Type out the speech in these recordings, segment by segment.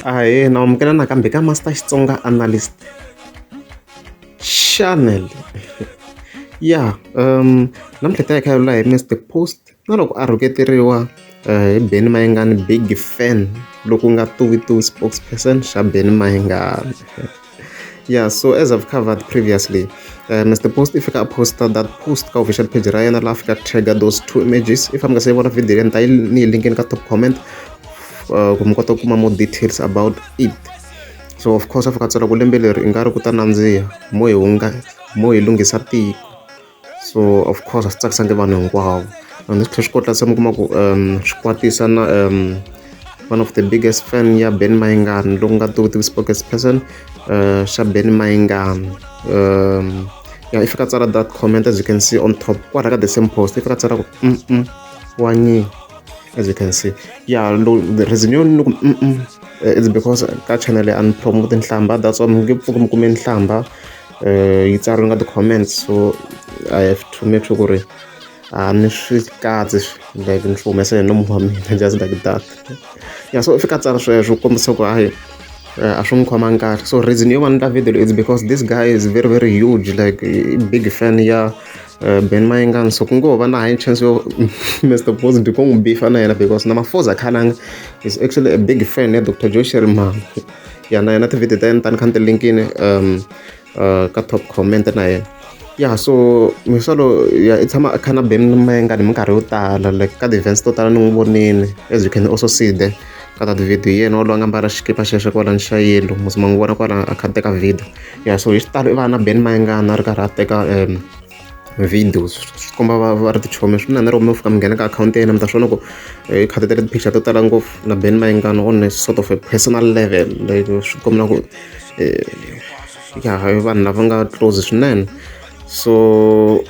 Ahee, naamukela nakambe ka Master Xitsonga Analyst Channel. Ya, namuntlha hi ta hi kha hi vula hi Mr Post na loko a rhuketeriwa hi Benny Mayengani, big fan loko nga Tuvituvi spokesperson xa Benny Mayengani. Yeah, so as I've covered previously, Mr Post if I posta that post ka official page ra yena laha fika trigger those two images. If I'm nga se vona video ni ta yi ni linkini ka top comment ku mi kota ku kuma more details about it. So of course afika tsala ku lembe leri i nga ri ku ta nandziha mo hi lunghisa tiko. So of course a swi tsakisangi vanhu hinkwavo, and swi tlhela swi kotla se mi kuma ku swi kwatisa na one of the biggest fan ya Benny Mayengani loku nga Tuvituvi spokesperson xa Benny Mayengani. Yeah, if I tsala that comment as you can see on top kwala ka the same post, if I tsala ku wa nyi, as you can see. Yeah, the reason you know it's because ka channel and promote nhlamba, that's why mi nge pfuki mi kume nhlamba yi tsariwe nga the comments. So I have to make sure ku ri ni swi katsi like ni swi humesa hi nomu wa mina just like that. Yeah, so if I tsala sweswo kombisa ku hayi a swi n'wi khomangi kahle. So reason yo va ni ta video is because this guy is very very huge, like big fan ya Benny Mayengani. So ku ngo va na high chance yo Mr Post ndi ko n'wi bifa na yena because na Mafoza Khalanga is actually a big fan ya Dr Joyce Rimama. Ya na yena ti-video ta yena tani kha ni ti linkini ka top comment na yena. Yeah, so misalo ya i tshama a kha na Benny Mayengani minkarhi yo tala, like ka the-events to tala ni n'wi vonini, as you can also see there ka that video yena walowo a nga mbala xikipa xexo kwalani xa yellow, muzima n'wi vona kwala a kha teka video. Yeah, so hi xitalo i va na Benny Mayengani a ri karhi a teka videos, swi komba va ri tichomi swinene. Loko mi fika mi nghena ka akhawunti ya yena mi ta swona ku i kha ti tele ti-picture to tala ngopfu na Benny Mayengani on a sort of a personal level, like swi kombela ku ya vanhu lava nga close swinene. So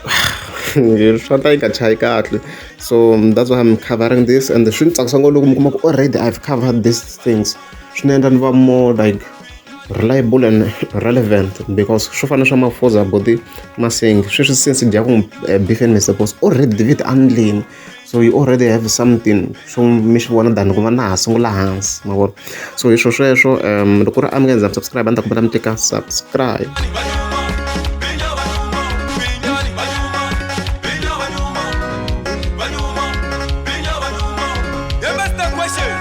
swa ta yi nga chayi kahle, so that's why I'm covering this, and swi ni tsakisa ngopfu loko mi kuma ku already I've covered these things. Swi ni endla ni va more like reliable and relevant, because swo fana swa Mafoza body Masengi sweswi since dya ku beef and Mr Post already David Anlin, so you already have something swo mi swi vona than ku va na ha sungula hansi ma vona. So hi sweswo loko ri a mi nga za subscribe a ni ta kombela mi teka subscribe. Question.